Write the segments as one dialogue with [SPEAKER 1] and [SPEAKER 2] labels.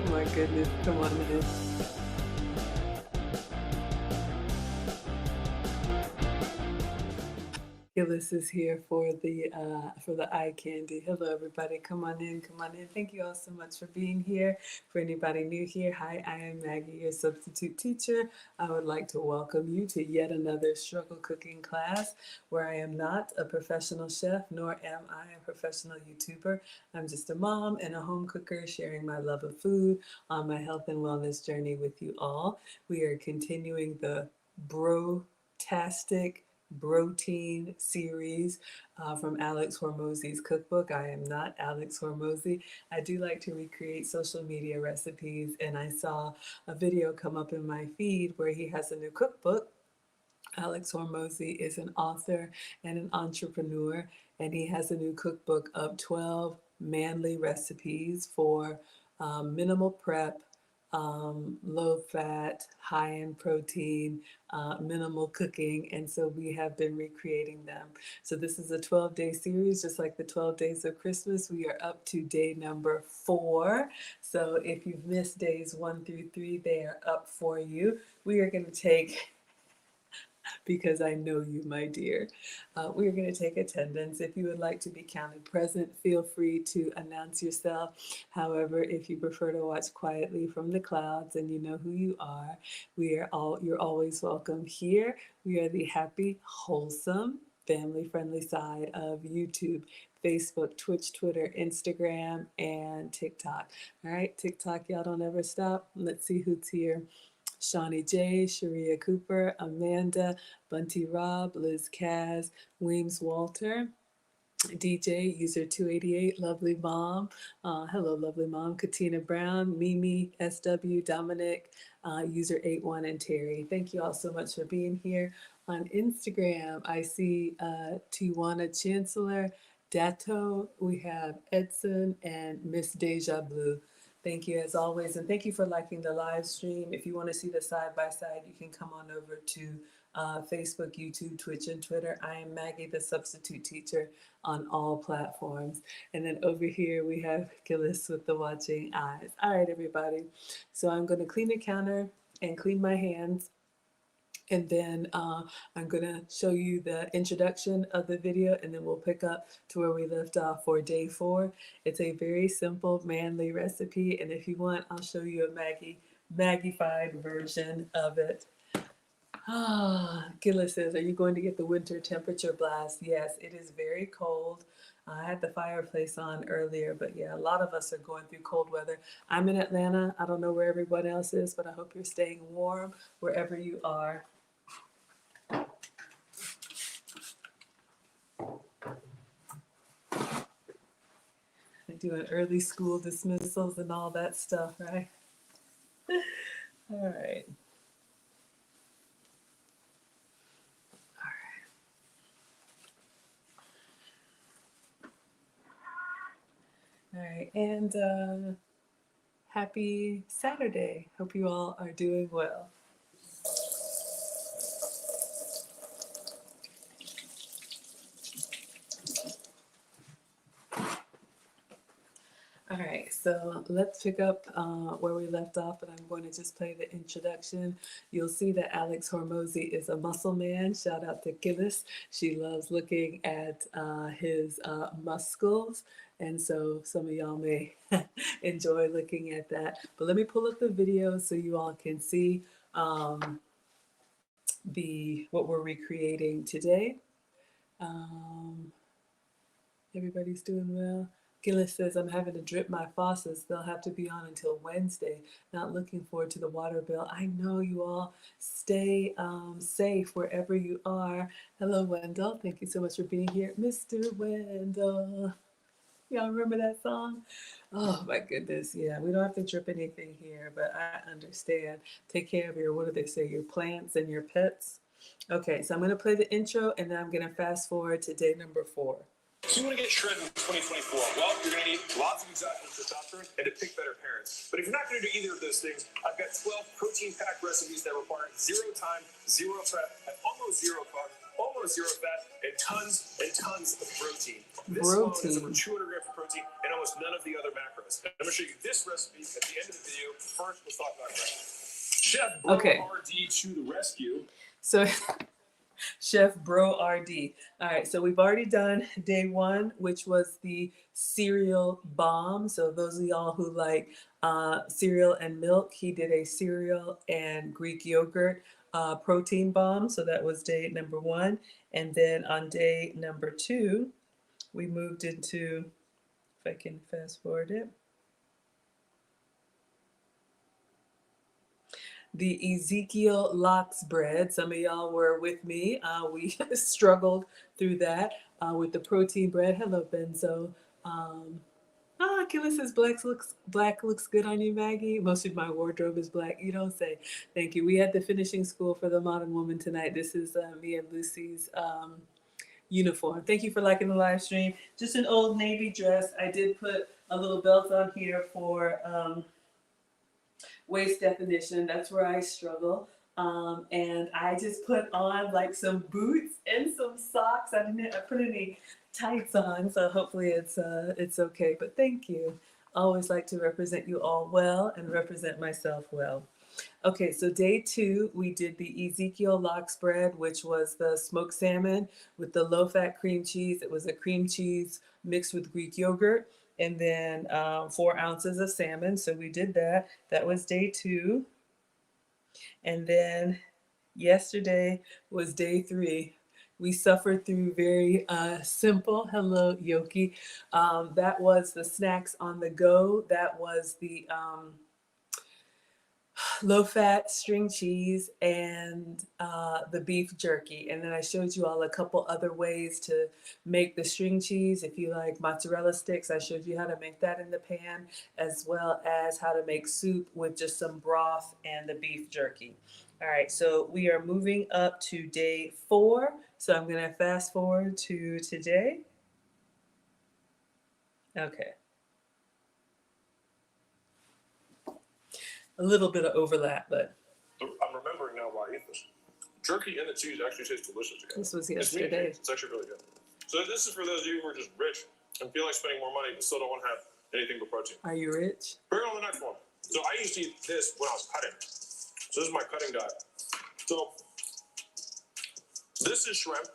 [SPEAKER 1] Oh my goodness, come on in. Gillis is here for the eye candy. Hello, everybody. Come on in. Come on in. Thank you all so much for being here. For anybody new here, hi, I am Maggie, your substitute teacher. I would like to welcome you to yet another struggle cooking class where I am not a professional chef, nor am I a professional YouTuber. I'm just a mom and a home cooker sharing my love of food on my health and wellness journey with you all. We are continuing the Bro-tastic BROTEIN series from Alex Hormozi's cookbook. I am not Alex Hormozi. I do like to recreate social media recipes, and I saw a video come up in my feed where he has a new cookbook. Alex Hormozi is an author and an entrepreneur, and he has a new cookbook of 12 manly recipes for minimal prep, low fat, high in protein, minimal cooking, and so we have been recreating them. So this is a 12-day series, just like the 12 days of Christmas. We are up to day number 4. So if you've missed days 1 through 3, they are up for you. We are going to take because I know you, my dear. We are going to take attendance. If you would like to be counted present, feel free to announce yourself. However, if you prefer to watch quietly from the clouds and you know who you are, you're always welcome here. We are the happy, wholesome, family-friendly side of YouTube, Facebook, Twitch, Twitter, Instagram, and TikTok. All right, TikTok, y'all don't ever stop. Let's see who's here. Shawnee J, Sharia Cooper, Amanda, Bunty Rob, Liz Kaz, Weems Walter, DJ, user 288, Lovely Mom. Hello, Lovely Mom. Katina Brown, Mimi, SW, Dominic, user 81, and Terry. Thank you all so much for being here. On Instagram, I see Tijuana Chancellor, Dato, we have Edson, and Miss Deja Blue. Thank you as always, and thank you for liking the live stream. If you want to see the side-by-side, you can come on over to Facebook, YouTube, Twitch, and Twitter. I am Maggie, the substitute teacher on all platforms. And then over here, we have Gillis with the watching eyes. All right, everybody. So I'm going to clean the counter and clean my hands. And then I'm going to show you the introduction of the video, and then we'll pick up to where we left off for day 4. It's a very simple, manly recipe, and if you want, I'll show you a Maggified version of it. Gillis says, are you going to get the winter temperature blast? Yes, it is very cold. I had the fireplace on earlier, but yeah, a lot of us are going through cold weather. I'm in Atlanta. I don't know where everyone else is, but I hope you're staying warm wherever you are. Doing early school dismissals and all that stuff, right? All right. All right, and happy Saturday. Hope you all are doing well. All right, so let's pick up where we left off, and I'm going to just play the introduction. You'll see that Alex Hormozi is a muscle man. Shout out to Gillis. She loves looking at his muscles, and so some of y'all may enjoy looking at that. But let me pull up the video so you all can see what we're recreating today. Everybody's doing well. Gillis says, I'm having to drip my faucets. They'll have to be on until Wednesday. Not looking forward to the water bill. I know you all. Stay safe wherever you are. Hello, Wendell. Thank you so much for being here. Mr. Wendell. Y'all remember that song? Oh, my goodness. Yeah, we don't have to drip anything here, but I understand. Take care of your, what do they say, your plants and your pets. Okay, so I'm going to play the intro, and then I'm going to fast forward to day number 4.
[SPEAKER 2] So you want to get shredded in 2024? Well, you're going to need lots of exogenous testosterone and to pick better parents. But if you're not going to do either of those things, I've got 12 protein-packed recipes that require 0 time, 0 prep, have almost 0 carbs, almost 0 fat, and tons of protein. This alone is over 200 grams of protein and almost none of the other macros. this. And I'm going to show you this recipe at the end of the video. First, let's talk about that. Chef
[SPEAKER 1] Okay.
[SPEAKER 2] RD to the rescue.
[SPEAKER 1] So Chef Bro RD. All right, so we've already done day one, which was the cereal bomb. So those of y'all who like cereal and milk, he did a cereal and Greek yogurt protein bomb. So that was day number one. And then on day number two, we moved into, if I can fast forward it, the Ezekiel lox bread. Some of y'all were with me. We struggled through that with the protein bread. Hello, Benzo. Killa says black looks good on you, Maggie. Most of my wardrobe is black. You don't say. Thank you. We had the finishing school for the modern woman tonight. This is me and Lucy's uniform. Thank you for liking the live stream. Just an old navy dress. I did put a little belt on here for waist definition. That's where I struggle. And I just put on like some boots and some socks. I put any tights on, so hopefully it's okay. But thank you. I always like to represent you all well and represent myself well. Okay, so day two, we did the Ezekiel lox bread, which was the smoked salmon with the low-fat cream cheese. It was a cream cheese mixed with Greek yogurt, and then 4 ounces of salmon. So we did that. That was day two. And then yesterday was day three. We suffered through very simple. Hello, Yoki. That was the snacks on the go. That was the low-fat string cheese and the beef jerky. And then I showed you all a couple other ways to make the string cheese. If you like mozzarella sticks, I showed you how to make that in the pan, as well as how to make soup with just some broth and the beef jerky. All right, so we are moving up to day 4. So I'm going to fast forward to today. Okay. A little bit of overlap, but
[SPEAKER 2] I'm remembering now why I eat this. Jerky and the cheese actually taste delicious together.
[SPEAKER 1] This was yesterday.
[SPEAKER 2] It's actually really good. So this is for those of you who are just rich and feel like spending more money but still don't want to have anything but protein.
[SPEAKER 1] Are you rich?
[SPEAKER 2] Bring on the next one. So I used to eat this when I was cutting. So this is my cutting diet. So this is shrimp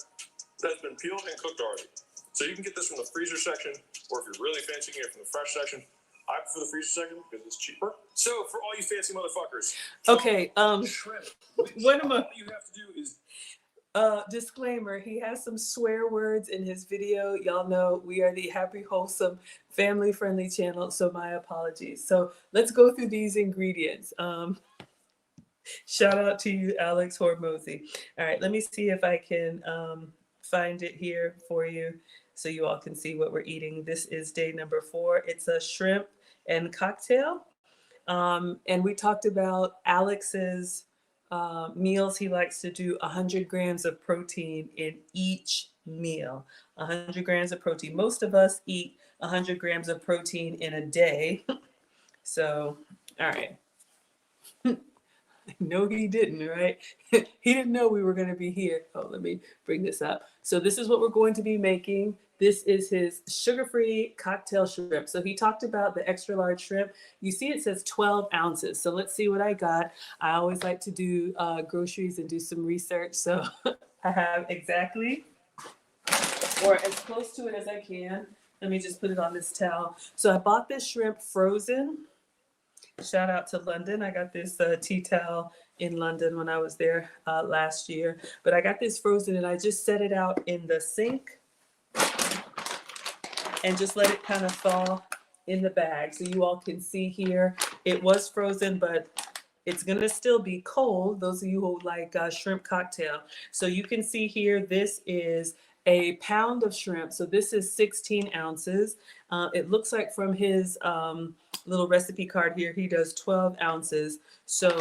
[SPEAKER 2] that's been peeled and cooked already. So you can get this from the freezer section, or if you're really fancying it, from the fresh section. I prefer the freezer section because it's cheaper. So for all you fancy motherfuckers.
[SPEAKER 1] Okay.
[SPEAKER 2] Shrimp.
[SPEAKER 1] What am I?
[SPEAKER 2] All you have to do is.
[SPEAKER 1] Disclaimer, he has some swear words in his video. Y'all know we are the happy, wholesome, family-friendly channel, so my apologies. So let's go through these ingredients. Shout out to you, Alex Hormozi. All right, let me see if I can find it here for you so you all can see what we're eating. This is day number 4. It's a shrimp and cocktail. And we talked about Alex's meals. He likes to do 100 grams of protein in each meal. 100 grams of protein. Most of us eat 100 grams of protein in a day. So, all right. No, he didn't, right? He didn't know we were going to be here. Oh, let me bring this up. So this is what we're going to be making. This is his sugar-free cocktail shrimp. So he talked about the extra large shrimp. You see it says 12 ounces. So let's see what I got. I always like to do groceries and do some research. So I have exactly, or as close to it as I can. Let me just put it on this towel. So I bought this shrimp frozen. Shout out to London. I got this tea towel in London when I was there last year. But I got this frozen and I just set it out in the sink and just let it kind of thaw in the bag. So you all can see here, it was frozen, but it's going to still be cold. Those of you who like shrimp cocktail. So you can see here, this is a pound of shrimp. So this is 16 ounces. It looks like from his little recipe card here, he does 12 ounces. So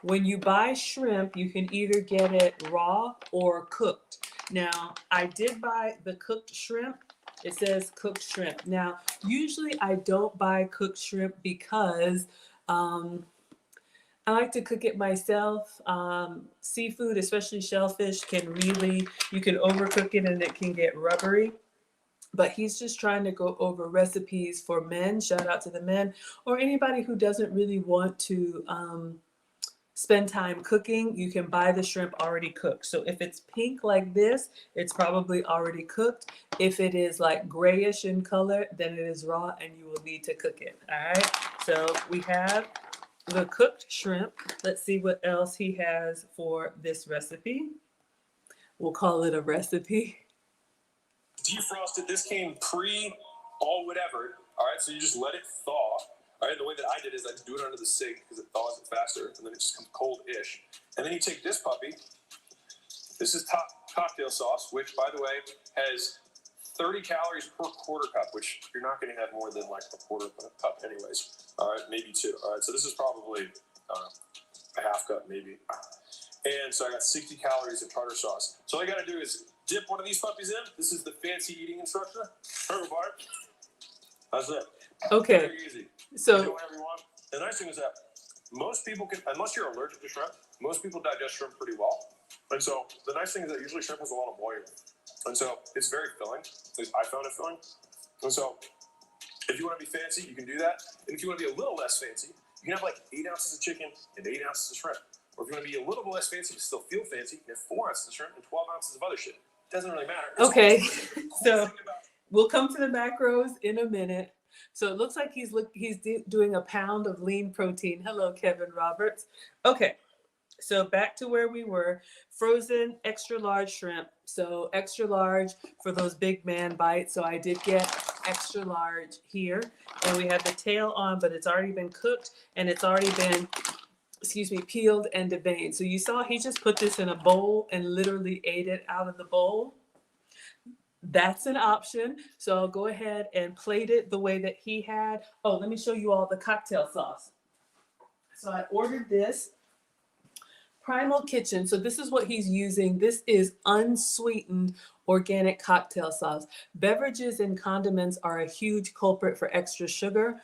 [SPEAKER 1] when you buy shrimp, you can either get it raw or cooked. Now, I did buy the cooked shrimp. It says cooked shrimp. Now, usually I don't buy cooked shrimp because I like to cook it myself. Seafood, especially shellfish, can really, you can overcook it and it can get rubbery. but he's just trying to go over recipes for men. Shout out to the men, or anybody who doesn't really want to spend time cooking. You can buy the shrimp already cooked. So if it's pink like this, it's probably already cooked. If it is like grayish in color, then it is raw and you will need to cook it. All right. So we have the cooked shrimp. Let's see what else he has for this recipe. We'll call it a recipe.
[SPEAKER 2] Defrosted. This came pre all whatever. All right, so you just let it thaw. All right, the way that I did is I do it under the sink because it thaws it faster, and then it just comes cold-ish. And then you take this puppy. This is top cocktail sauce, which, by the way, has 30 calories per quarter cup, which you're not going to have more than like a quarter cup anyways. All right, maybe two. All right, so this is probably a half cup maybe. And so I got 60 calories of tartar sauce. So all I got to do is dip one of these puppies in. This is the fancy eating instruction. Everybody. That's it.
[SPEAKER 1] Okay.
[SPEAKER 2] Very easy.
[SPEAKER 1] So
[SPEAKER 2] you do whatever you want. The nice thing is that most people can, unless you're allergic to shrimp, most people digest shrimp pretty well. And so the nice thing is that usually shrimp has a lot of volume. And so it's very filling. At least I found it filling. And so if you want to be fancy, you can do that. And if you want to be a little less fancy, you can have like 8 ounces of chicken and 8 ounces of shrimp. Or if you want to be a little bit less fancy but still feel fancy, you can have 4 ounces of shrimp and 12 ounces of other shit. It doesn't really matter.
[SPEAKER 1] okay. So we'll come to the macros in a minute. So it looks like he's doing a pound of lean protein. Hello, Kevin Roberts. Okay. So back to where we were, frozen extra large shrimp. So extra large for those big man bites. So I did get extra large here, and we have the tail on, but it's already been cooked and it's already been, peeled and deveined. So you saw he just put this in a bowl and literally ate it out of the bowl. That's an option. So I'll go ahead and plate it the way that he had. Oh, let me show you all the cocktail sauce. So I ordered this. Primal Kitchen. So this is what he's using. This is unsweetened organic cocktail sauce. Beverages and condiments are a huge culprit for extra sugar.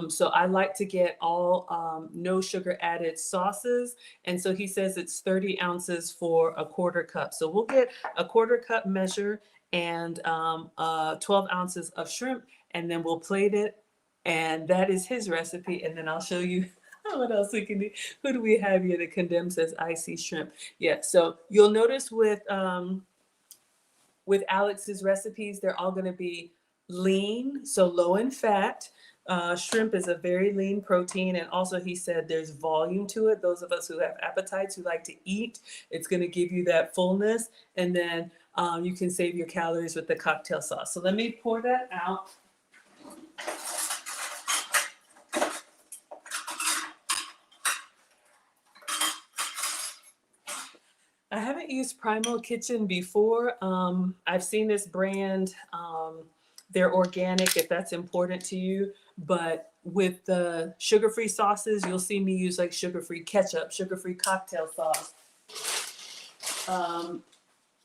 [SPEAKER 1] So I like to get all no sugar added sauces. And so he says it's 30 ounces for a quarter cup. So we'll get a quarter cup measure and 12 ounces of shrimp, and then we'll plate it. And that is his recipe. And then I'll show you what else we can do. Who do we have here? The condemned says icy shrimp. Yeah, so you'll notice with Alex's recipes, they're all going to be lean, so low in fat. Shrimp is a very lean protein, and also he said there's volume to it. Those of us who have appetites, who like to eat, it's going to give you that fullness, and then you can save your calories with the cocktail sauce. So let me pour that out. I haven't used Primal Kitchen before. I've seen this brand. They're organic if that's important to you. But with the sugar-free sauces, you'll see me use like sugar-free ketchup, sugar-free cocktail sauce,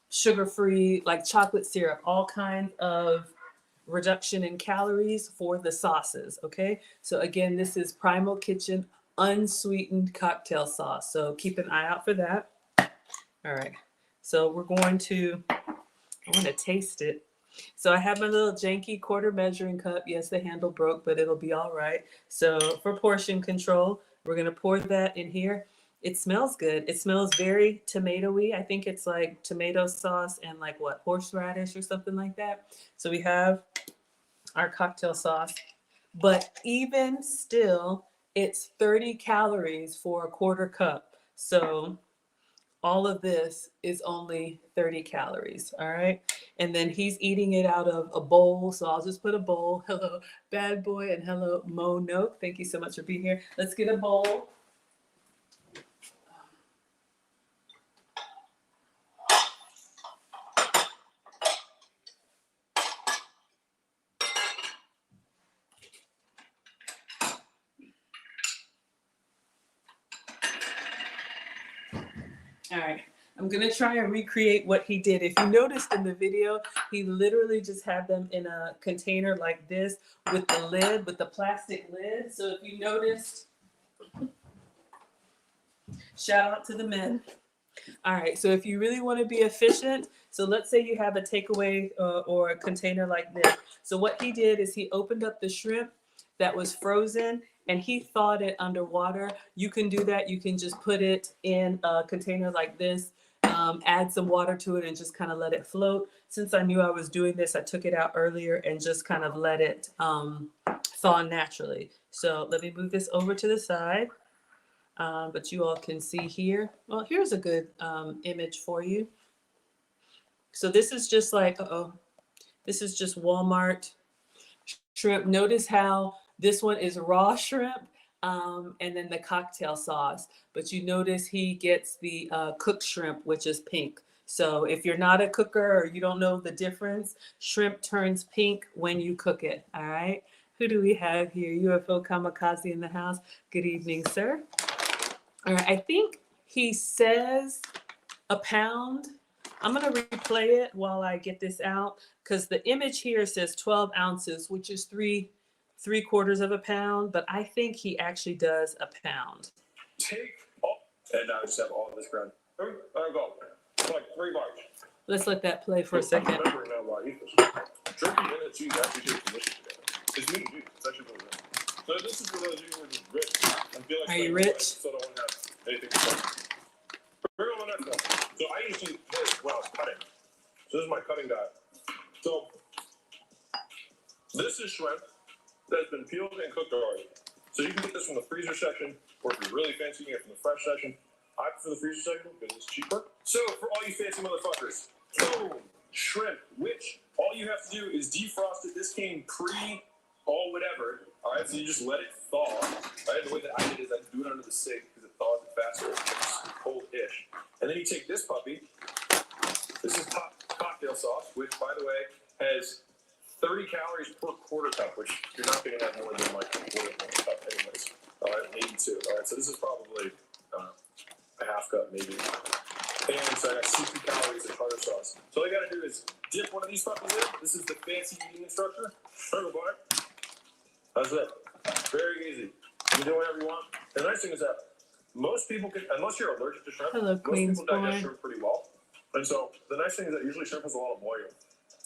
[SPEAKER 1] sugar-free like chocolate syrup, all kinds of reduction in calories for the sauces. Okay. So again, this is Primal Kitchen unsweetened cocktail sauce. So keep an eye out for that. All right, so I want to taste it. So I have my little janky quarter measuring cup. Yes, the handle broke, but it'll be all right. So for portion control, we're going to pour that in here. It smells good. It smells very tomatoey. I think it's like tomato sauce and like what, horseradish or something like that. So we have our cocktail sauce, but even still, it's 30 calories for a quarter cup. So all of this is only 30 calories, all right? And then he's eating it out of a bowl, so I'll just put a bowl. Hello, Bad Boy, and hello, Mo Noke. Thank you so much for being here. Let's get a bowl. All right, I'm gonna try and recreate what he did. If you noticed in the video, he literally just had them in a container like this with the lid, with the plastic lid. So if you noticed, shout out to the men. All right, so if you really want to be efficient, so let's say you have a takeaway or a container like this. So what he did is he opened up the shrimp that was frozen and he thawed it underwater. You can do that. You can just put it in a container like this, add some water to it and just kind of let it float. Since I knew I was doing this, I took it out earlier and just kind of let it thaw naturally. So let me move this over to the side. But you all can see here. Well, here's a good image for you. So this is just like, this is just Walmart shrimp. Notice how this one is raw shrimp and then the cocktail sauce. But you notice he gets the cooked shrimp, which is pink. So if you're not a cooker or you don't know the difference, shrimp turns pink when you cook it. All right. Who do we have here? UFO Kamikaze in the house. Good evening, sir. All right, I think he says a pound. I'm going to replay it while I get this out because the image here says 12 ounces, which is three quarters of a pound, but I think he actually does a pound.
[SPEAKER 2] Take all, and now I just have all of this ground. There I go. It's like 3 bars.
[SPEAKER 1] Let's let that play for a second.
[SPEAKER 2] I'm remembering now why I eat this. Jerky and the cheese actually taste delicious together. It's meat and cheese. It's actually really good. So this is for those of you who are just rich. I feel like
[SPEAKER 1] are you rich?
[SPEAKER 2] So I don't want to have anything to say. We're going on next one. So I usually this when I was cutting. So this is my cutting diet. So this is shrimp that's been peeled and cooked already. So you can get this from the freezer section, or if you're really fancy, you can get it from the fresh section. I prefer the freezer section because it's cheaper. So for all you fancy motherfuckers, boom, shrimp, which all you have to do is defrost it. This came pre all whatever. All right, so you just let it thaw. Right, the way that I did is I do it under the sink because it thaws it faster. It's cold-ish. And then you take this puppy. This is cocktail sauce, which, by the way, has 30 calories per quarter cup, which you're not going to have more than like a quarter cup anyways. All right, maybe 2. All right, so this is probably a half cup, maybe. And so I got 60 calories of tartar sauce. So all you got to do is dip one of these puppies in. This is the fancy eating instructor. That's it. Very easy. You can do whatever you want. And the nice thing is that most people can, unless you're allergic to shrimp,
[SPEAKER 1] Hello,
[SPEAKER 2] most people digest shrimp pretty well. And so the nice thing is that usually shrimp has a lot of oil.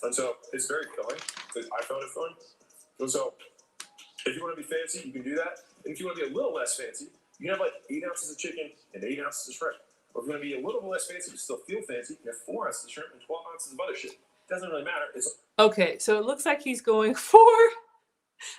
[SPEAKER 2] And so it's very filling. I found it filling. And so if you want to be fancy, you can do that. And if you want to be a little less fancy, you can have like 8 ounces of chicken and 8 ounces of shrimp. Or if you want to be a little bit less fancy but still feel fancy, you have 4 ounces of shrimp and 12 ounces of other shit. It doesn't really matter.
[SPEAKER 1] Okay, so it looks like he's going for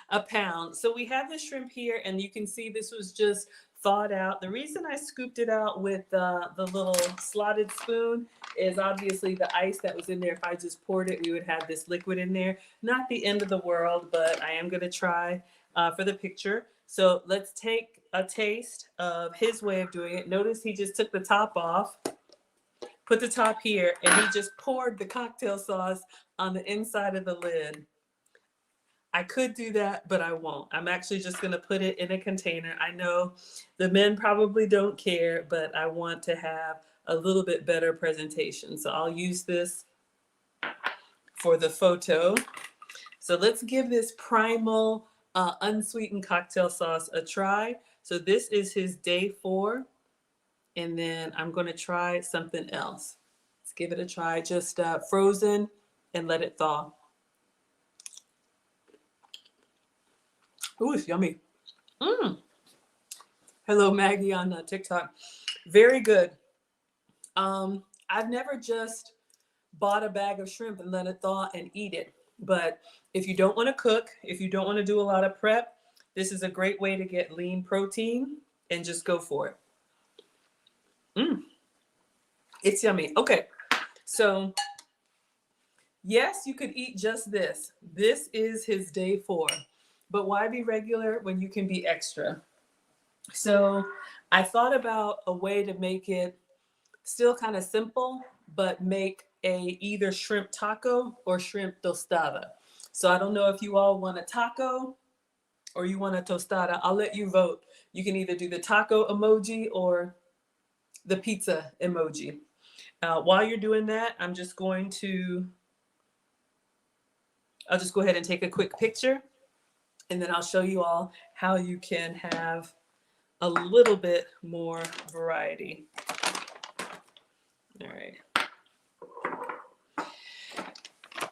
[SPEAKER 1] a pound. So we have the shrimp here, and you can see this was just thawed out. The reason I scooped it out with the little slotted spoon is obviously the ice that was in there. If I just poured it, we would have this liquid in there. Not the end of the world, but I am going to try for the picture. So let's take a taste of his way of doing it. Notice he just took the top off, put the top here, and he just poured the cocktail sauce on the inside of the lid. I could do that, but I won't. I'm actually just going to put it in a container. I know the men probably don't care, but I want to have a little bit better presentation. So I'll use this for the photo. So let's give this primal unsweetened cocktail sauce a try. So this is his day 4. And then I'm going to try something else. Let's give it a try. Just frozen and let it thaw. Ooh, it's yummy. Hello, Maggie on TikTok. Very good. I've never just bought a bag of shrimp and let it thaw and eat it. But if you don't want to cook, if you don't want to do a lot of prep, this is a great way to get lean protein and just go for it. It's yummy. Okay, so yes, you could eat just this. This is his day 4. But why be regular when you can be extra? So I thought about a way to make it still kind of simple, but make a either shrimp taco or shrimp tostada. So I don't know if you all want a taco or you want a tostada. I'll let you vote. You can either do the taco emoji or the pizza emoji. While you're doing that, I'll just go ahead and take a quick picture, and then I'll show you all how you can have a little bit more variety. All right.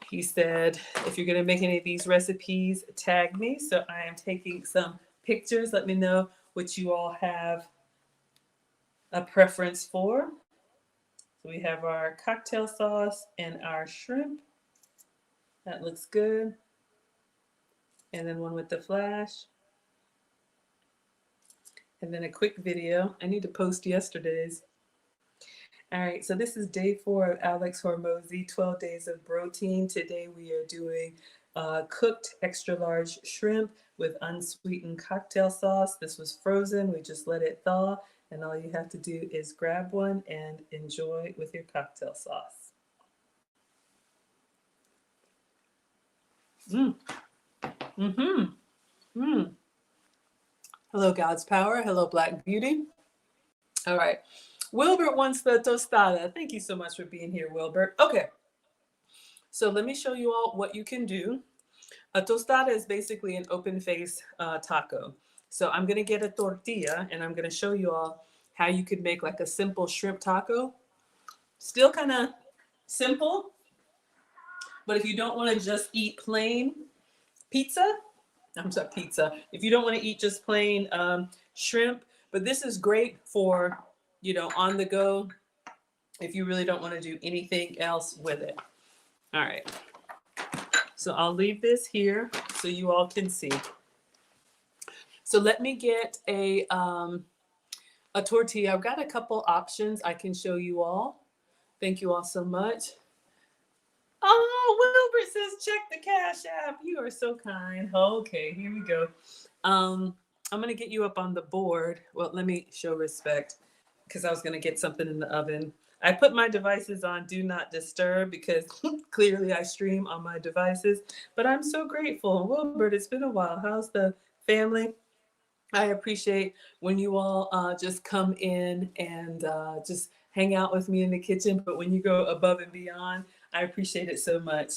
[SPEAKER 1] He said, if you're going to make any of these recipes, tag me. So I am taking some pictures. Let me know what you all have a preference for. So we have our cocktail sauce and our shrimp. That looks good. And then one with the flash. And then a quick video. I need to post yesterday's. All right, so this is day 4 of Alex Hormozi, 12 days of BROTEIN. Today we are doing cooked extra large shrimp with unsweetened cocktail sauce. This was frozen. We just let it thaw. And all you have to do is grab one and enjoy with your cocktail sauce. Mm. Mm-hmm. Mm. Hello, God's Power. Hello, Black Beauty. All right. Wilbert wants the tostada. Thank you so much for being here, Wilbert. Okay. So let me show you all what you can do. A tostada is basically an open face taco. So I'm going to get a tortilla and I'm going to show you all how you could make like a simple shrimp taco. Still kind of simple, but if you don't want to just eat plain pizza, if you don't want to eat just plain shrimp, but this is great for, on the go if you really don't want to do anything else with it. All right. So I'll leave this here so you all can see. So let me get a tortilla. I've got a couple options I can show you all. Thank you all so much. Oh, Wilbert says check the Cash App. You are so kind. Okay, here we go. I'm going to get you up on the board. Well, let me show respect because I was going to get something in the oven. I put my devices on Do Not Disturb because clearly I stream on my devices. But I'm so grateful. Wilbert, it's been a while. How's the family? I appreciate when you all just come in and just hang out with me in the kitchen. But when you go above and beyond, I appreciate it so much.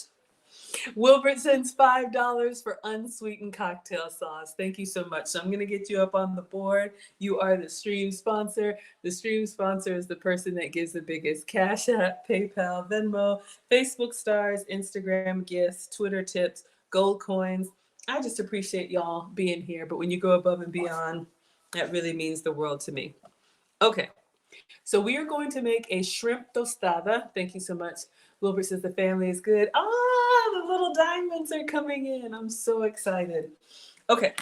[SPEAKER 1] Wilbert sends $5 for unsweetened cocktail sauce. Thank you so much. So I'm going to get you up on the board. You are the stream sponsor. The stream sponsor is the person that gives the biggest Cash App, PayPal, Venmo, Facebook stars, Instagram gifts, Twitter tips, gold coins. I just appreciate y'all being here. But when you go above and beyond, that really means the world to me. Okay. So we are going to make a shrimp tostada. Thank you so much. Wilbur says the family is good. The little diamonds are coming in. I'm so excited. Okay,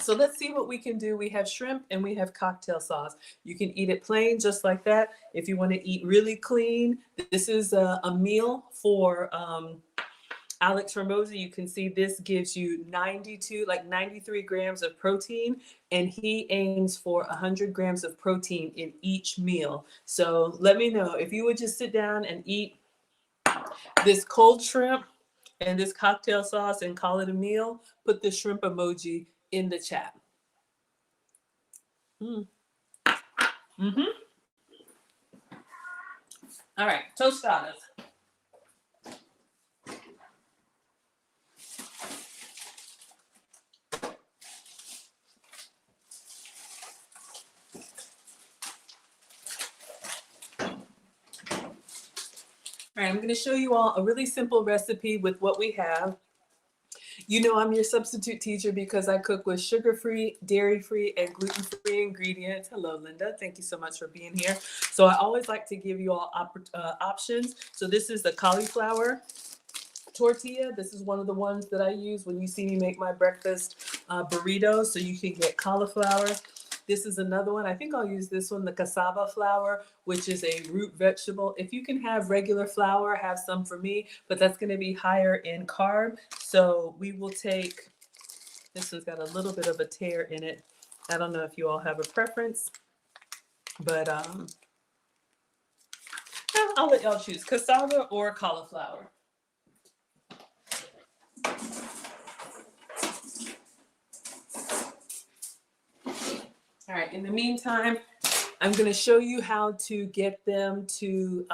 [SPEAKER 1] so let's see what we can do. We have shrimp and we have cocktail sauce. You can eat it plain just like that. If you want to eat really clean, this is a meal for Alex Hormozi. You can see this gives you 93 grams of protein, and he aims for 100 grams of protein in each meal. So let me know if you would just sit down and eat this cold shrimp and this cocktail sauce and call it a meal. Put the shrimp emoji in the chat. Mm-hmm. All right, tostadas. All right, I'm going to show you all a really simple recipe with what we have. You know I'm your substitute teacher because I cook with sugar-free, dairy-free, and gluten-free ingredients. Hello, Linda. Thank you so much for being here. So I always like to give you all options. So this is the cauliflower tortilla. This is one of the ones that I use when you see me make my breakfast burritos. So you can get cauliflower. This is another one. I think I'll use this one, the cassava flour, which is a root vegetable. If you can have regular flour, have some for me, but that's going to be higher in carb. So we will take, this one's got a little bit of a tear in it. I don't know if you all have a preference, but I'll let y'all choose cassava or cauliflower. All right, in the meantime, I'm going to show you how to get them to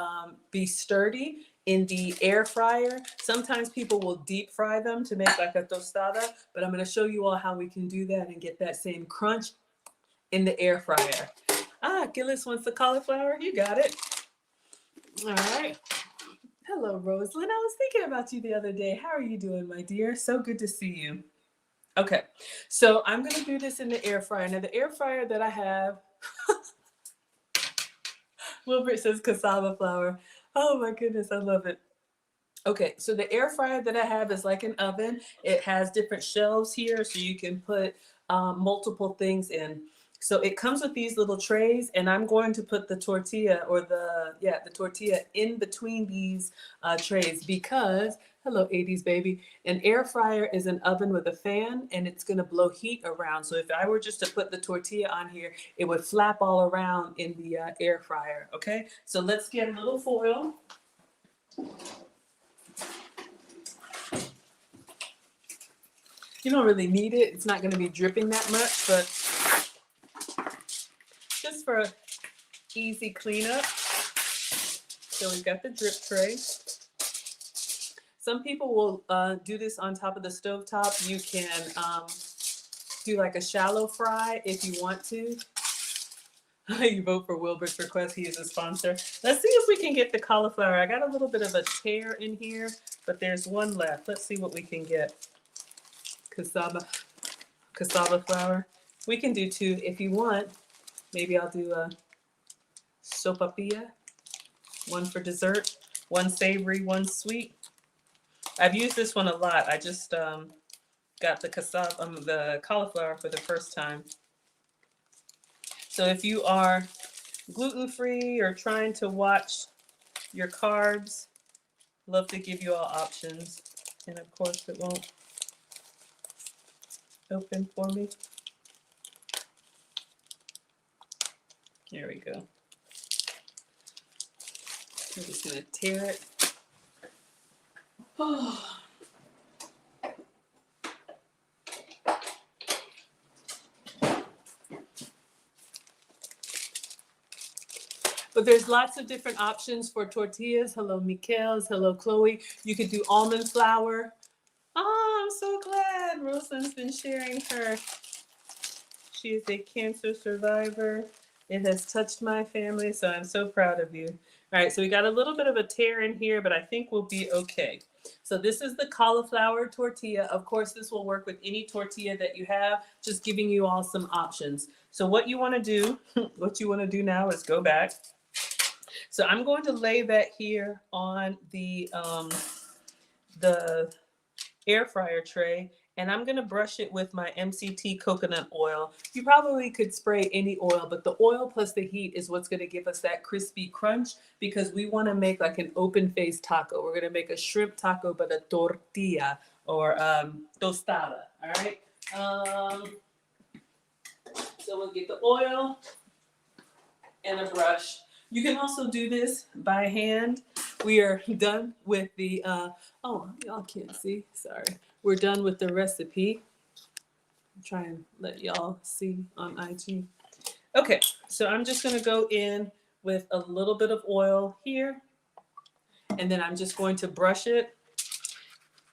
[SPEAKER 1] be sturdy in the air fryer. Sometimes people will deep fry them to make like a tostada, but I'm going to show you all how we can do that and get that same crunch in the air fryer. Gillis wants the cauliflower. You got it. All right. Hello, Rosalind. I was thinking about you the other day. How are you doing, my dear? So good to see you. Okay, so I'm going to do this in the air fryer. Now, the air fryer that I have, Wilbert says cassava flour. Oh my goodness, I love it. Okay, so the air fryer that I have is like an oven. It has different shelves here so you can put multiple things in. So it comes with these little trays, and I'm going to put the tortilla or the tortilla in between these trays because, hello 80s baby, an air fryer is an oven with a fan and it's going to blow heat around. So if I were just to put the tortilla on here, it would flap all around in the air fryer. Okay, so let's get a little foil. You don't really need it. It's not going to be dripping that much, but just for easy cleanup. So we've got the drip tray. Some people will do this on top of the stovetop. You can do like a shallow fry if you want to. You vote for Wilbert's request. He is a sponsor. Let's see if we can get the cauliflower. I got a little bit of a tear in here, but there's one left. Let's see what we can get. Cassava flour. We can do two if you want. Maybe I'll do a sopapilla. One for dessert, one savory, one sweet. I've used this one a lot. I just got the cauliflower for the first time. So if you are gluten-free or trying to watch your carbs, love to give you all options. And of course it won't open for me. There we go. I'm just gonna tear it. Oh. But there's lots of different options for tortillas. Hello, Mikels. Hello, Chloe. You could do almond flour. Oh, I'm so glad Rosalind's been sharing her. She is a cancer survivor. It has touched my family, so I'm so proud of you. All right, so we got a little bit of a tear in here, but I think we'll be okay. So this is the cauliflower tortilla. Of course, this will work with any tortilla that you have, just giving you all some options. So what you want to do now is go back. So I'm going to lay that here on the air fryer tray, and I'm going to brush it with my MCT coconut oil. You probably could spray any oil, but the oil plus the heat is what's going to give us that crispy crunch because we want to make like an open-faced taco. We're going to make a shrimp taco, but a tortilla or tostada, all right? So we'll get the oil and a brush. You can also do this by hand. We are done with the, oh, y'all can't see, sorry. We're done with the recipe. I'll try and let y'all see on IG. Okay, so I'm just gonna go in with a little bit of oil here, and then I'm just going to brush it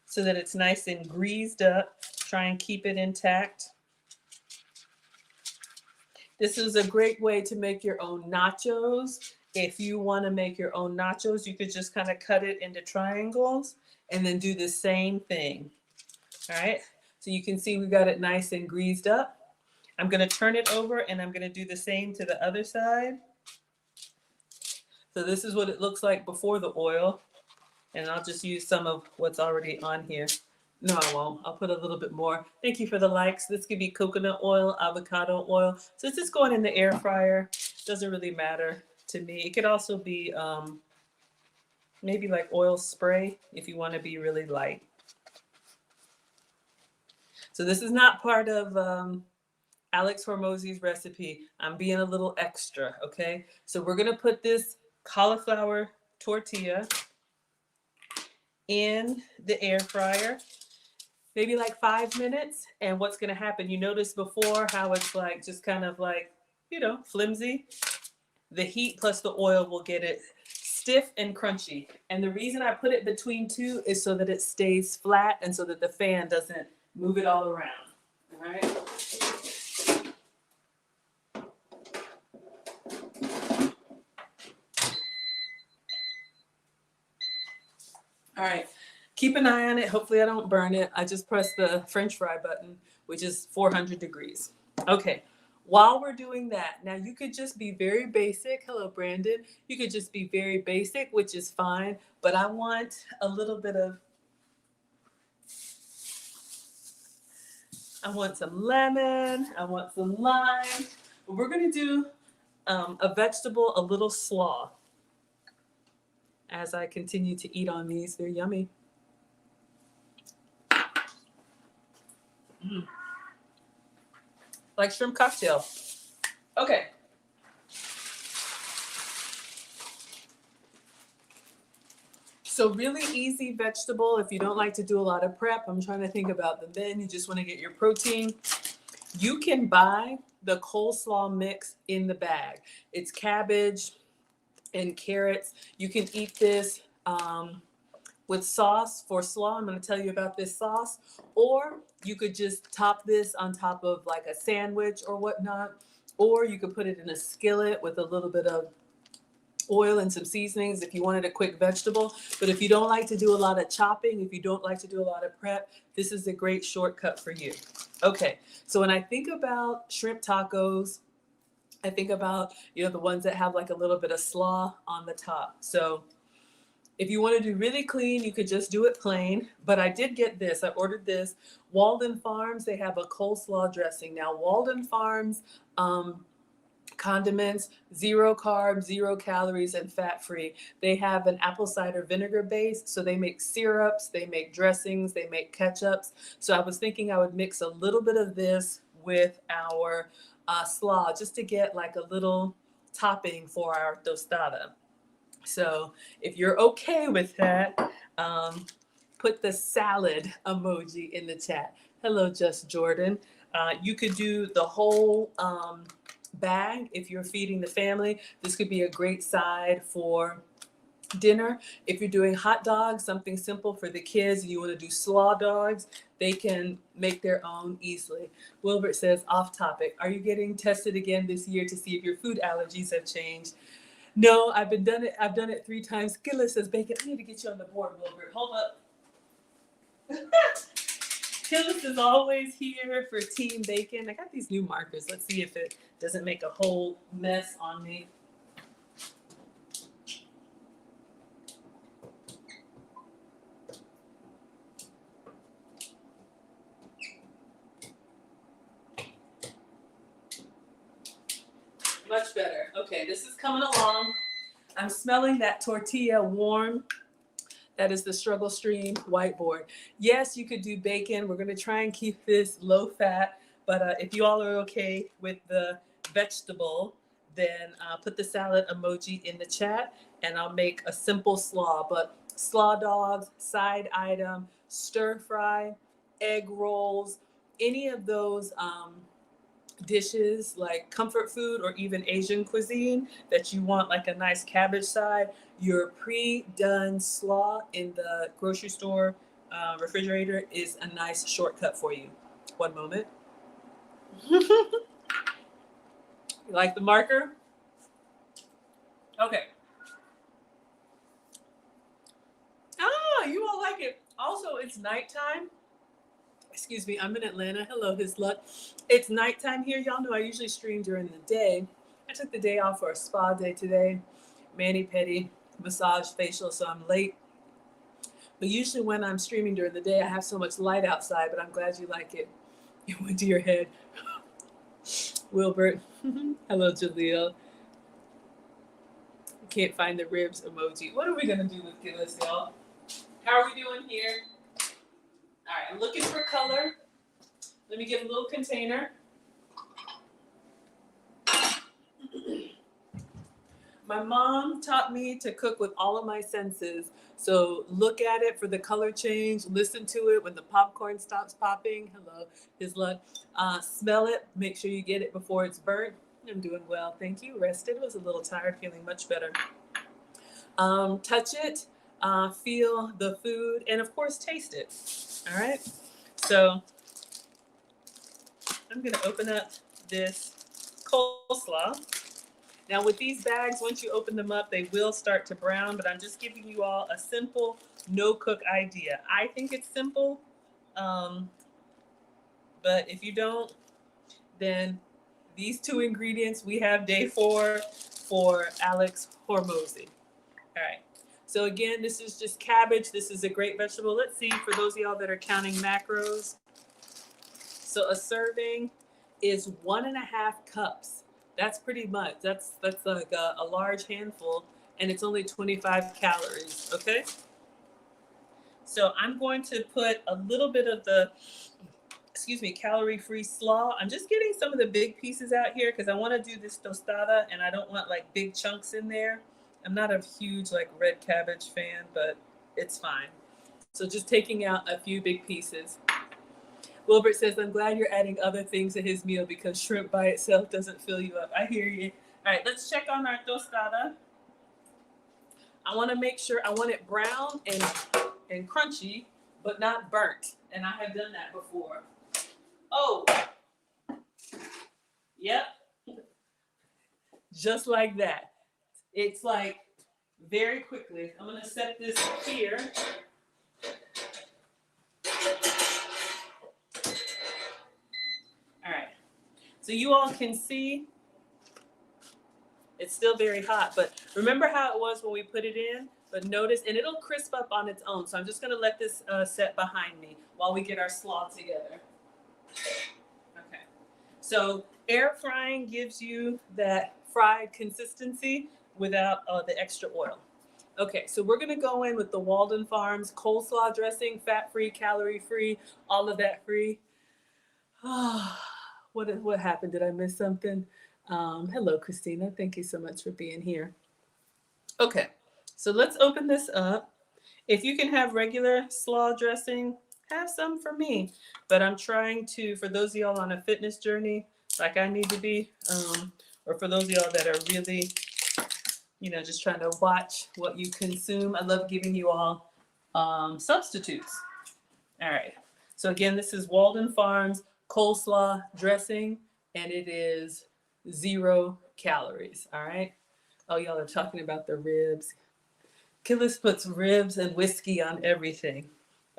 [SPEAKER 1] so that it's nice and greased up. Try and keep it intact. This is a great way to make your own nachos. If you want to make your own nachos, you could just kind of cut it into triangles and then do the same thing. All right, so you can see we got it nice and greased up. I'm going to turn it over and I'm going to do the same to the other side. So this is what it looks like before the oil. And I'll just use some of what's already on here. No, I won't. I'll put a little bit more. Thank you for the likes. This could be coconut oil, avocado oil. So it's just going in the air fryer. Doesn't really matter to me. It could also be maybe like oil spray if you want to be really light. So this is not part of Alex Hormozi's recipe. I'm being a little extra, okay? So we're going to put this cauliflower tortilla in the air fryer. Maybe like 5 minutes. And what's going to happen, you noticed before how it's like just kind of like, you know, flimsy. The heat plus the oil will get it stiff and crunchy. And the reason I put it between two is so that it stays flat and so that the fan doesn't move it all around. All right. All right. Keep an eye on it. Hopefully I don't burn it. I just pressed the French fry button, which is 400 degrees. Okay. While we're doing that, now you could just be very basic. Hello, Brandon. You could just be very basic, which is fine. But I want a little bit of, I want some lemon. I want some lime. But we're going to do a vegetable, a little slaw. As I continue to eat on these, they're yummy. Mm. Like shrimp cocktail. Okay. So really easy vegetable if you don't like to do a lot of prep. I'm trying to think about the then. You just want to get your protein. You can buy the coleslaw mix in the bag. It's cabbage and carrots. You can eat this with sauce for slaw. I'm going to tell you about this sauce. Or you could just top this on top of like a sandwich or whatnot. Or you could put it in a skillet with a little bit of oil and some seasonings if you wanted a quick vegetable. But if you don't like to do a lot of chopping, if you don't like to do a lot of prep, this is a great shortcut for you. Okay, so when I think about shrimp tacos, I think about, the ones that have like a little bit of slaw on the top. So if you want to do really clean, you could just do it plain. But I did get this. I ordered this. Walden Farms, they have a coleslaw dressing. Now, Walden Farms condiments, 0 carbs, 0 calories, and fat-free. They have an apple cider vinegar base, so they make syrups, they make dressings, they make ketchups. So I was thinking I would mix a little bit of this with our slaw just to get like a little topping for our tostada. So if you're okay with that, put the salad emoji in the chat. Hello, Just Jordan. You could do the whole bag if you're feeding the family. This could be a great side for dinner. If you're doing hot dogs, something simple for the kids, you want to do slaw dogs, they can make their own easily. Wilbert says, off topic, are you getting tested again this year to see if your food allergies have changed? No, I've done it 3 times. Skillet says, Bacon, I need to get you on the board, Wilbert. Hold up. Killis is always here for Team Bacon. I got these new markers. Let's see if it doesn't make a whole mess on me. Much better. Okay, this is coming along. I'm smelling that tortilla warm. That is the Struggle Stream whiteboard. Yes, you could do bacon. We're going to try and keep this low fat. But if you all are okay with the vegetable, then put the salad emoji in the chat and I'll make a simple slaw. But slaw dogs, side item, stir fry, egg rolls, any of those dishes like comfort food or even Asian cuisine that you want like a nice cabbage side, your pre-done slaw in the grocery store refrigerator is a nice shortcut for you. One moment. You like the marker? Okay. Ah, you all like it. Also, it's nighttime. Excuse me, I'm in Atlanta. Hello, his luck. It's nighttime here. Y'all know I usually stream during the day. I took the day off for a spa day today. Mani-pedi, massage, facial, so I'm late. But usually when I'm streaming during the day, I have so much light outside, but I'm glad you like it. It went to your head. Wilbert. Hello, Jaleel. Can't find the ribs emoji. What are we going to do with Gillis, y'all? How are we doing here? All right, I'm looking for color. Let me get a little container. My mom taught me to cook with all of my senses. So look at it for the color change. Listen to it when the popcorn stops popping. Hello, his luck. Smell it. Make sure you get it before it's burnt. I'm doing well. Thank you. Rested. Was a little tired. Feeling much better. Touch it. Feel the food. And, of course, taste it. All right? So I'm going to open up this coleslaw. Now with these bags, once you open them up, they will start to brown, but I'm just giving you all a simple no cook idea. I think it's simple, but if you don't, then these two ingredients we have day 4 for Alex Hormozi. All right. So again, this is just cabbage. This is a great vegetable. Let's see, for those of y'all that are counting macros. So a serving is 1.5 cups. That's pretty much. That's like a large handful, and it's only 25 calories. Okay. So I'm going to put a little bit of the, calorie-free slaw. I'm just getting some of the big pieces out here because I want to do this tostada, and I don't want like big chunks in there. I'm not a huge like red cabbage fan, but it's fine. So just taking out a few big pieces. Wilbert says, I'm glad you're adding other things to his meal because shrimp by itself doesn't fill you up. I hear you. All right, let's check on our tostada. I want to make sure, I want it brown and crunchy, but not burnt. And I have done that before. Oh, yep. Just like that. It's like very quickly. I'm going to set this here. All right. So you all can see it's still very hot, but remember how it was when we put it in? But notice, and it'll crisp up on its own. So I'm just going to let this set behind me while we get our slaw together. Okay. So air frying gives you that fried consistency without the extra oil. Okay, so we're going to go in with the Walden Farms coleslaw dressing, fat-free, calorie-free, all of that free. What happened? Did I miss something? Hello, Christina. Thank you so much for being here. Okay, so let's open this up. If you can have regular slaw dressing, have some for me. But I'm trying to, for those of y'all on a fitness journey, like I need to be, or for those of y'all that are really, just trying to watch what you consume, I love giving you all substitutes. All right. So again, this is Walden Farms coleslaw dressing, and it is 0 calories. All right. Oh, y'all are talking about the ribs. Killis puts ribs and whiskey on everything.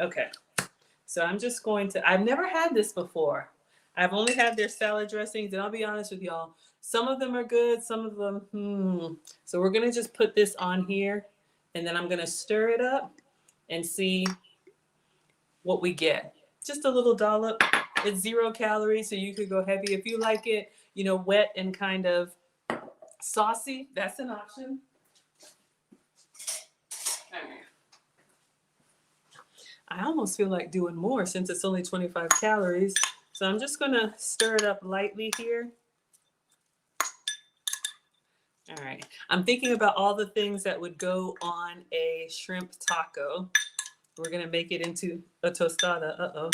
[SPEAKER 1] Okay. So I'm just going to, I've never had this before. I've only had their salad dressings, and I'll be honest with y'all. Some of them are good, some of them, So we're going to just put this on here, and then I'm going to stir it up and see what we get. Just a little dollop. It's 0 calories, so you could go heavy. If you like it, wet and kind of saucy, that's an option. I almost feel like doing more since it's only 25 calories. So I'm just going to stir it up lightly here. All right. I'm thinking about all the things that would go on a shrimp taco. We're going to make it into a tostada. Uh-oh.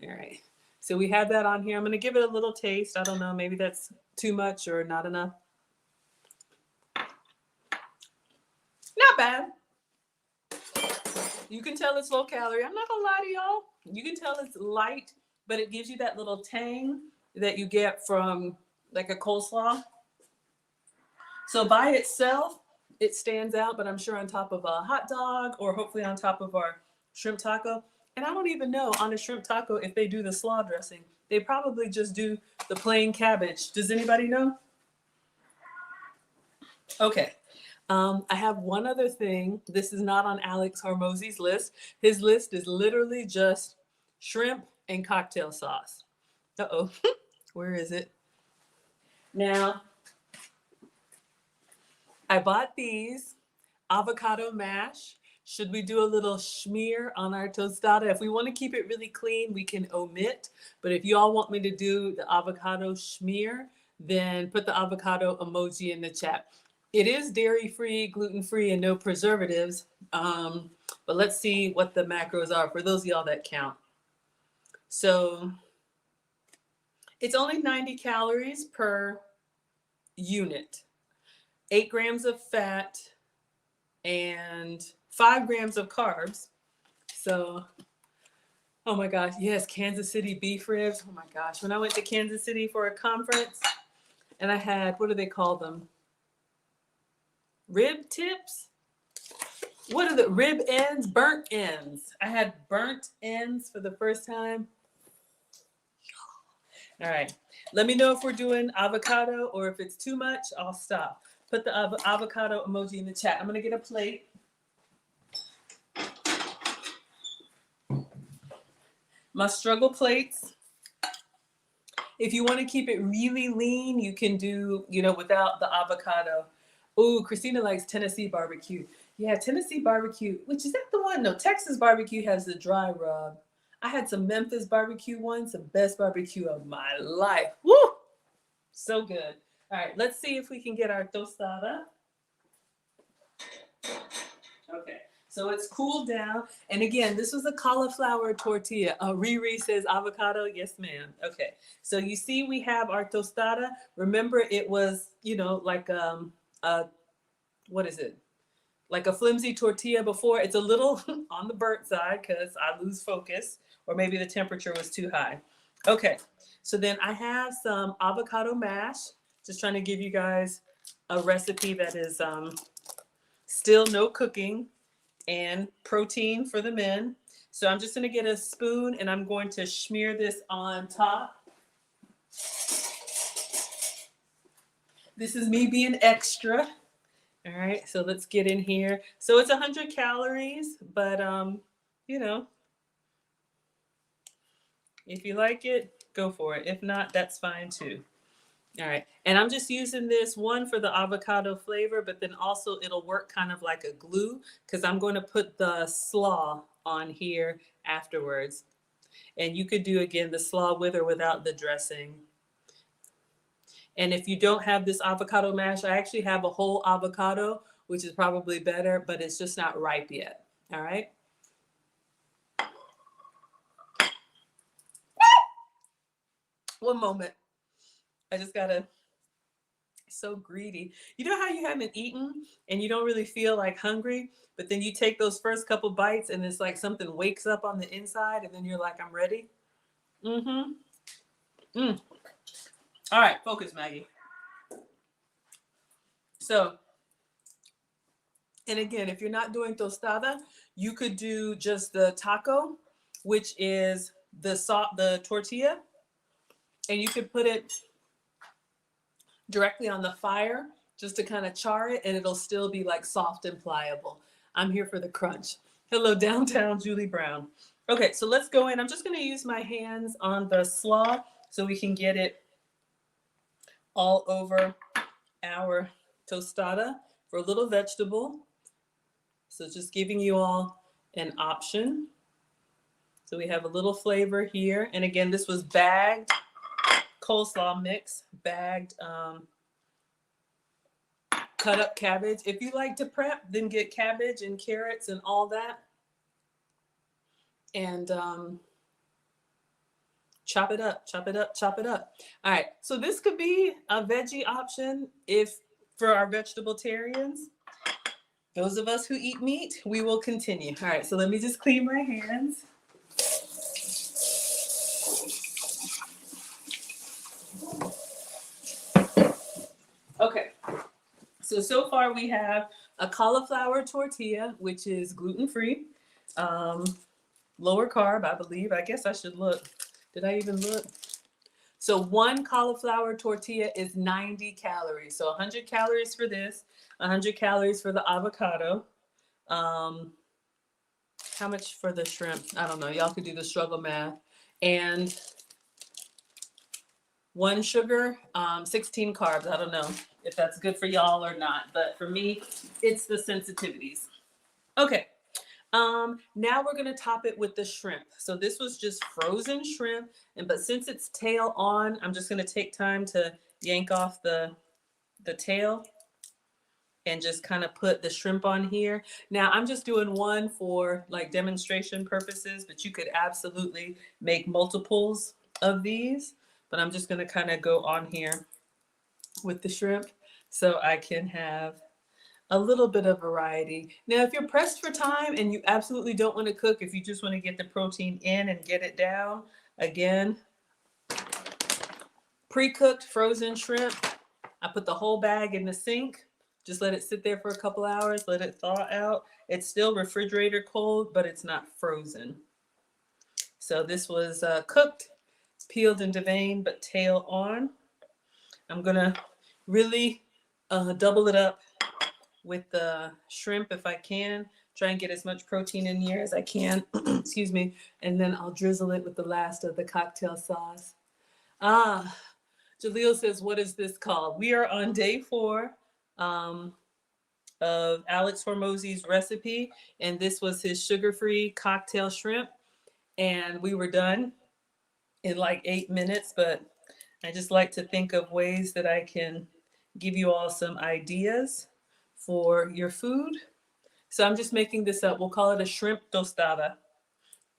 [SPEAKER 1] All right. So we have that on here. I'm going to give it a little taste. I don't know. Maybe that's too much or not enough. Not bad. You can tell it's low calorie. I'm not going to lie to y'all. You can tell it's light, but it gives you that little tang that you get from like a coleslaw. So by itself, it stands out, but I'm sure on top of a hot dog or hopefully on top of our shrimp taco. And I don't even know on a shrimp taco if they do the slaw dressing. They probably just do the plain cabbage. Does anybody know? Okay. I have one other thing. This is not on Alex Hormozi's list. His list is literally just shrimp and cocktail sauce. Uh-oh. Where is it? Now, I bought these avocado mash. Should we do a little schmear on our tostada? If we want to keep it really clean, we can omit. But if you all want me to do the avocado schmear, then put the avocado emoji in the chat. It is dairy-free, gluten-free, and no preservatives. But let's see what the macros are for those of y'all that count. So it's only 90 calories per unit. 8 grams of fat and 5 grams of carbs. So, oh my gosh, yes, Kansas City beef ribs. Oh my gosh, when I went to Kansas City for a conference and I had, what do they call them? Rib tips? What are the rib ends? Burnt ends. I had burnt ends for the first time. All right. Let me know if we're doing avocado or if it's too much, I'll stop. Put the avocado emoji in the chat. I'm going to get a plate. My struggle plates. If you want to keep it really lean, you can do, without the avocado. Ooh, Christina likes Tennessee barbecue. Yeah, Tennessee barbecue, which is that the one? No, Texas barbecue has the dry rub. I had some Memphis barbecue once, the best barbecue of my life. Woo! So good. All right, let's see if we can get our tostada. Okay, so it's cooled down. And again, this was a cauliflower tortilla. Riri says avocado. Yes, ma'am. Okay, so you see we have our tostada. Remember, it was, like what is it? Like a flimsy tortilla before. It's a little on the burnt side because I lose focus, or maybe the temperature was too high. Okay, so then I have some avocado mash. Just trying to give you guys a recipe that is still no cooking and protein for the men. So I'm just going to get a spoon and I'm going to smear this on top. This is me being extra. All right, so let's get in here. So it's 100 calories, but if you like it, go for it. If not, that's fine too. All right, and I'm just using this one for the avocado flavor, but then also it'll work kind of like a glue because I'm going to put the slaw on here afterwards. And you could do, again, the slaw with or without the dressing. And if you don't have this avocado mash, I actually have a whole avocado, which is probably better, but it's just not ripe yet. All right. One moment. I just gotta, so greedy. You know how you haven't eaten and you don't really feel like hungry, but then you take those first couple bites and it's like something wakes up on the inside and then you're like, I'm ready. Mm-hmm. All right, focus, Maggie. So, and again, if you're not doing tostada, you could do just the taco, which is the tortilla, and you could put it directly on the fire just to kind of char it, and it'll still be like soft and pliable. I'm here for the crunch. Hello, downtown Julie Brown. Okay, so let's go in. I'm just going to use my hands on the slaw so we can get it all over our tostada for a little vegetable. So just giving you all an option. So we have a little flavor here. And again, this was bagged coleslaw mix, bagged cut up cabbage. If you like to prep, then get cabbage and carrots and all that. And chop it up, chop it up, chop it up. All right, so this could be a veggie option for our vegetarians. Those of us who eat meat, we will continue. All right, so let me just clean my hands. Okay, so far we have a cauliflower tortilla, which is gluten-free, lower carb, I believe. I guess I should look. Did I even look? So one cauliflower tortilla is 90 calories. So 100 calories for this, 100 calories for the avocado. How much for the shrimp? I don't know. Y'all could do the struggle math. And one sugar, 16 carbs. I don't know if that's good for y'all or not, but for me, it's the sensitivities. Okay. Now we're gonna top it with the shrimp. So this was just frozen shrimp, but since it's tail on, I'm just gonna take time to yank off the tail and just kind of put the shrimp on here. Now I'm just doing one for like demonstration purposes, but you could absolutely make multiples of these. But I'm just gonna kind of go on here with the shrimp so I can have a little bit of variety. Now, if you're pressed for time and you absolutely don't want to cook, if you just want to get the protein in and get it down, again, pre-cooked frozen shrimp. I put the whole bag in the sink, Just let it sit there for a couple hours, let it thaw out. It's still refrigerator cold, but it's not frozen. So this was cooked, peeled and deveined, but tail on. I'm gonna really double it up with the shrimp if I can. Try and get as much protein in here as I can. Excuse me. And then I'll drizzle it with the last of the cocktail sauce. Jaleel says, what is this called? We are on day 4 of Alex Hormozi's recipe, and this was his sugar-free cocktail shrimp. And we were done in like 8 minutes, but I just like to think of ways that I can give you all some ideas for your food. So I'm just making this up. We'll call it a shrimp tostada.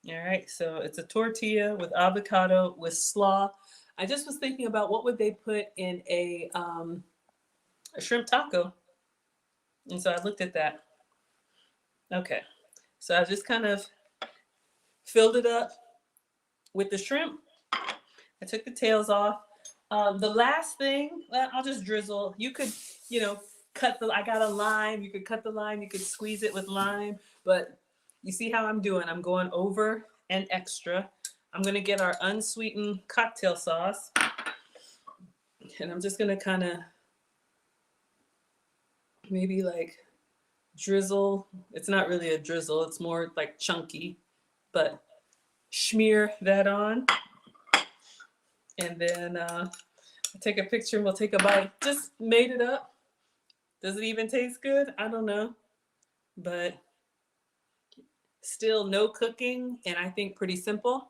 [SPEAKER 1] All right, so it's a tortilla with avocado with slaw. I just was thinking about what would they put in a shrimp taco. And so I looked at that. Okay, so I just kind of filled it up with the shrimp. I took the tails off. The last thing, I'll just drizzle. You could, I got a lime. You could cut the lime. You could squeeze it with lime. But you see how I'm doing? I'm going over and extra. I'm going to get our unsweetened cocktail sauce. And I'm just going to kind of maybe like drizzle. It's not really a drizzle. It's more like chunky. But smear that on. And then I'll take a picture and we'll take a bite. Just made it up. Does it even taste good? I don't know. But still no cooking, and I think pretty simple.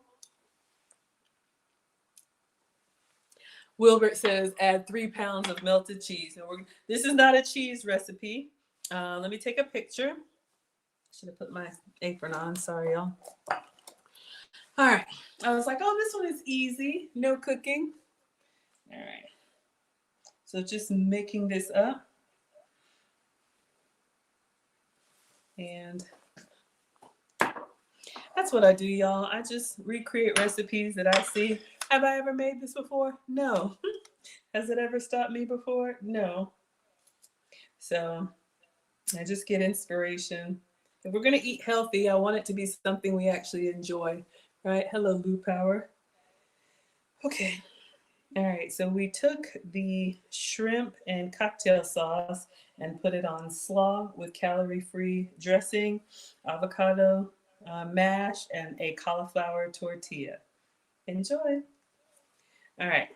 [SPEAKER 1] Wilbert says add 3 pounds of melted cheese. And this is not a cheese recipe. Let me take a picture. Should have put my apron on. Sorry, y'all. All right. I was like, oh, this one is easy. No cooking. All right. So just making this up. And that's what I do, y'all. I just recreate recipes that I see. Have I ever made this before? No. Has it ever stopped me before? No. So I just get inspiration. If we're going to eat healthy, I want it to be something we actually enjoy, right? Hello, Lou Power. Okay. All right. So we took the shrimp and cocktail sauce and put it on slaw with calorie-free dressing, avocado mash, and a cauliflower tortilla. Enjoy. All right.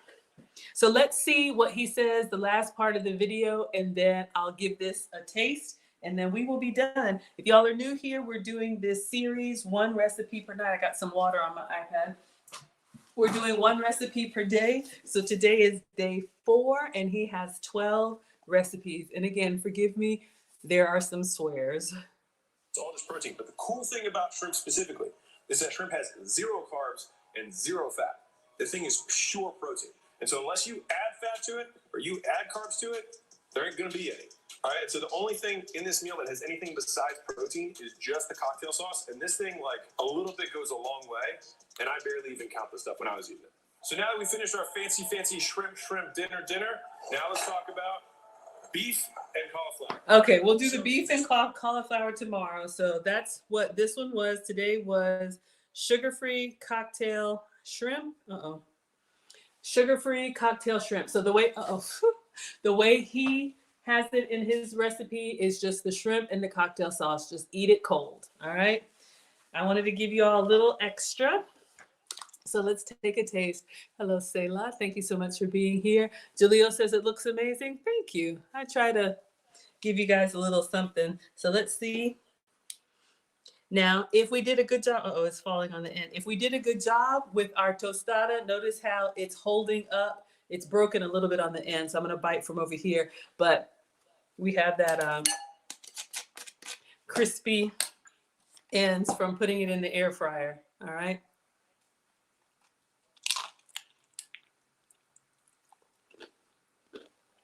[SPEAKER 1] So let's see what he says, the last part of the video, and then I'll give this a taste, and then we will be done. If y'all are new here, we're doing this series, 1 recipe per night. I got some water on my iPad. We're doing 1 recipe per day. So today is day 4, and he has 12 recipes. And again, forgive me, there are some swears.
[SPEAKER 2] It's all this protein. But the cool thing about shrimp specifically is that shrimp has 0 carbs and 0 fat. The thing is pure protein. And so unless you add fat to it or you add carbs to it, there ain't going to be any. All right. And so the only thing in this meal that has anything besides protein is just the cocktail sauce. And this thing, like, a little bit goes a long way. And I barely even count this stuff when I was eating it. So now that we finished our fancy shrimp dinner, now let's talk about beef and cauliflower.
[SPEAKER 1] Okay, we'll do the beef and cauliflower tomorrow. So that's what this one was. Today was sugar-free cocktail shrimp. Sugar-free cocktail shrimp. So the way he has it in his recipe is just the shrimp and the cocktail sauce. Just eat it cold. All right. I wanted to give you all a little extra. So let's take a taste. Hello, Selah. Thank you so much for being here. Jaleel says it looks amazing. Thank you. I try to give you guys a little something. So let's see. Now, if we did a good job, it's falling on the end. If we did a good job with our tostada, notice how it's holding up. It's broken a little bit on the end, so I'm going to bite from over here. But we have that crispy ends from putting it in the air fryer. All right.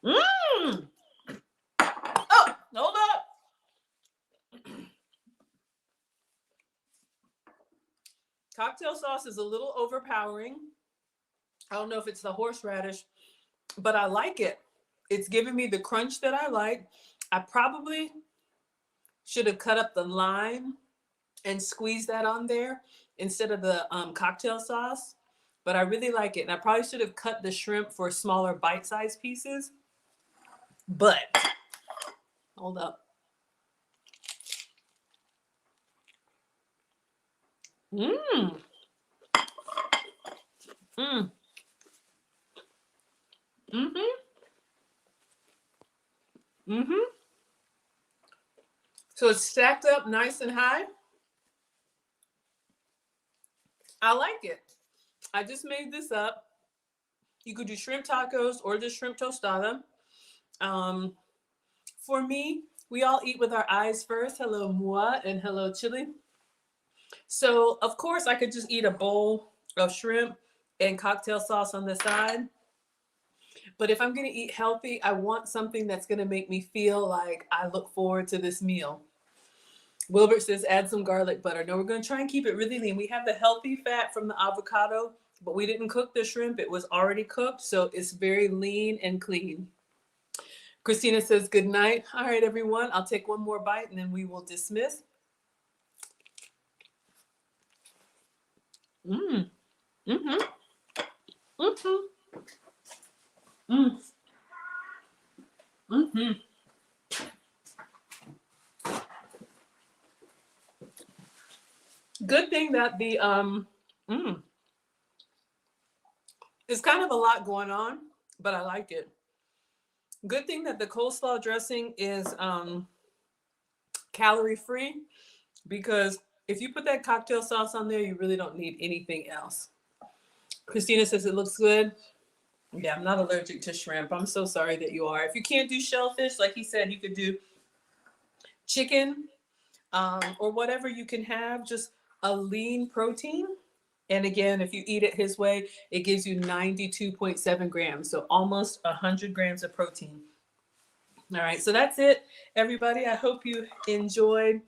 [SPEAKER 1] Mmm. Oh, hold up. Cocktail sauce is a little overpowering. I don't know if it's the horseradish, but I like it. It's giving me the crunch that I like. I probably should have cut up the lime and squeezed that on there instead of the cocktail sauce. But I really like it. And I probably should have cut the shrimp for smaller bite-sized pieces. But, hold up. Mmm. Mmm. Mm-hmm. Mm-hmm. So it's stacked up nice and high. I like it. I just made this up. You could do shrimp tacos or just shrimp tostada. Um, for me, we all eat with our eyes first. Hello, moi, and hello, chili. So, of course, I could just eat a bowl of shrimp and cocktail sauce on the side. But if I'm going to eat healthy, I want something that's going to make me feel like I look forward to this meal. Wilbert says add some garlic butter. No, we're going to try and keep it really lean. We have the healthy fat from the avocado, but we didn't cook the shrimp. It was already cooked, so it's very lean and clean. Christina says good night. All right, everyone. I'll take one more bite and then we will dismiss. Mmm. Mm-hmm. Mm-hmm. Mm. Mm-hmm. Good thing that the it's kind of a lot going on, but I like it. Good thing that the coleslaw dressing is calorie free, because if you put that cocktail sauce on there, you really don't need anything else. Christina says it looks good. Yeah, I'm not allergic to shrimp. I'm so sorry that you are. If you can't do shellfish, like he said, you could do chicken or whatever you can have, just a lean protein. And again, if you eat it his way, it gives you 92.7 grams. So almost 100 grams of protein. All right, so that's it, everybody. I hope you enjoyed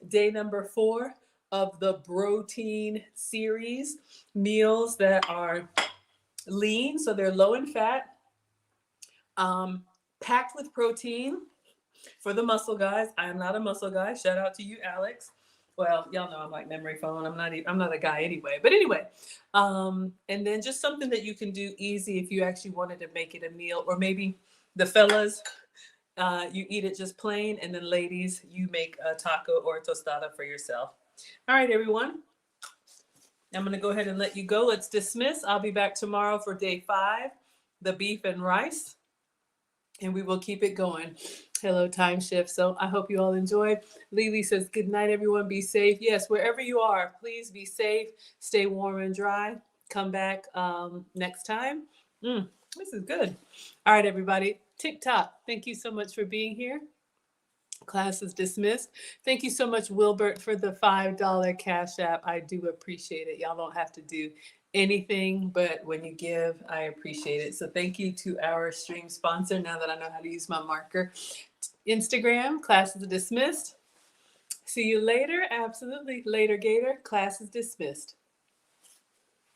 [SPEAKER 1] day number 4 of the BROTEIN series, meals that are lean, so they're low in fat, packed with protein for the muscle guys. I am not a muscle guy. Shout out to you, Alex. Well, y'all know I'm like memory foam. I'm not a guy anyway. But anyway, and then just something that you can do easy if you actually wanted to make it a meal, or maybe the fellas, you eat it just plain, and then ladies, you make a taco or a tostada for yourself. All right, everyone. I'm going to go ahead and let you go. Let's dismiss. I'll be back tomorrow for day 5, the beef and rice, and we will keep it going. Hello, time shift. So I hope you all enjoyed. Lily says, good night, everyone. Be safe. Yes, wherever you are, please be safe. Stay warm and dry. Come back next time. This is good. All right, everybody. TikTok, thank you so much for being here. Class is dismissed. Thank you so much, Wilbert, for the $5 Cash App. I do appreciate it. Y'all don't have to do anything, but when you give, I appreciate it. So thank you to our stream sponsor, now that I know how to use my marker. Instagram, class is dismissed. See you later. Absolutely. Later, Gator. Class is dismissed.